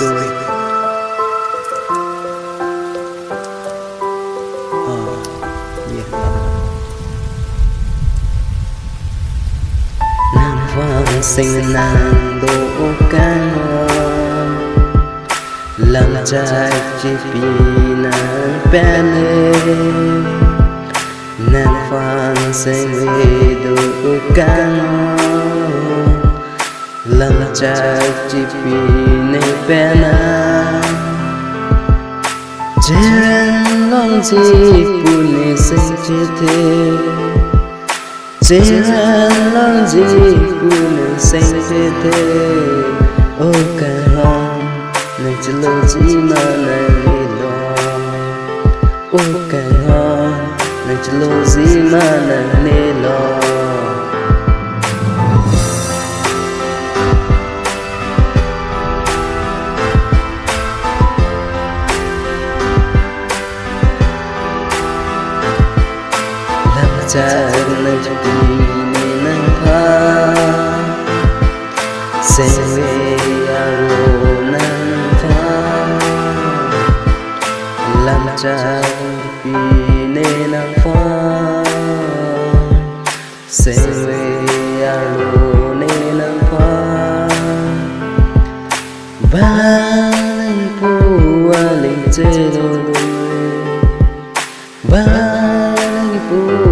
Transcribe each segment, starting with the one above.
tôi nhiệt lòng nàng vang sinh nàng đổ can làm trái chỉ vì nàng bên nàng vang sinh vì đổ can làm trái chỉ vì nàng bên Jiran long ji pune sinh thế Jiran long ji pune sinh thế ô cả long nàng chỉ lo gì mà nàng đi lo ô cả long nàng chỉ lo gì mà nàng đi lo Chẳng năng trong tình năng pha sẽ về aro năng pha làm chẳng vì nên năng pha sẽ về aro nên năng pha ba linh pu linh chế đôi ba linh pu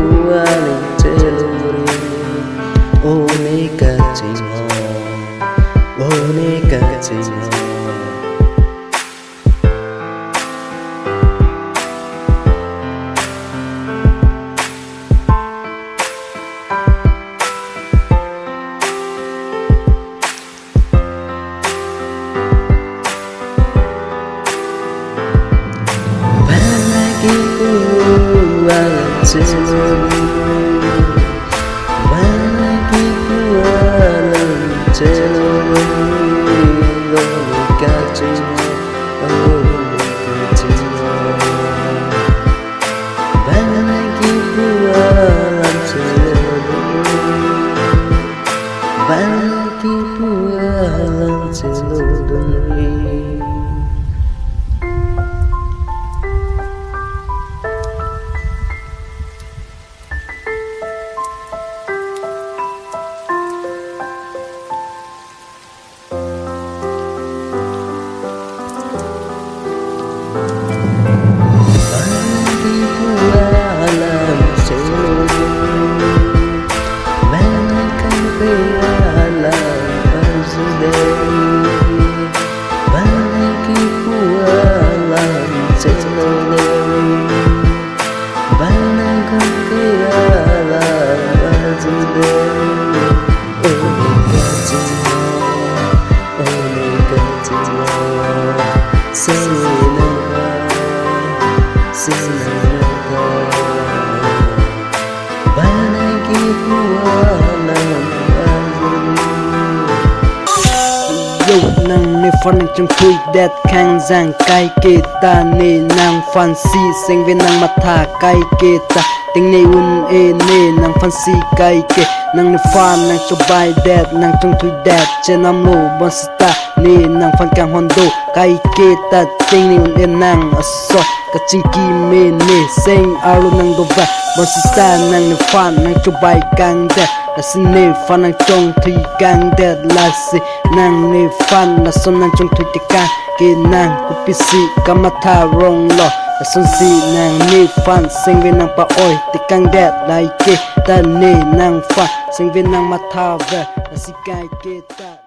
Nàng nê phân trong thui đẹp khang giang cay kê ta nê nàng phan si sinh với nàng mặt thả cay kê ta tình nê un e nê nàng phan si cay kê nàng nê phan nàng cho bài đẹp nàng trong thui đẹp trên nam mô bon sita nê nàng phan càng hoàn đồ cay kê ta tình nê un e nàng ở so cả chính kỳ mê nê sinh alo nàng đồ vạ bon sita nàng nê phan nàng cho bài càng đẹp là xin nê phan nàng trong thui càng đẹp là si nàng nê phan là son nàng trong thui ca kê nàng của pc kamatha rong lo là son si nàng nê phan sinh với nàng pa oi thì càng đẹp lại kê ta nê nàng phan sinh với nàng matha về là si cay kê ta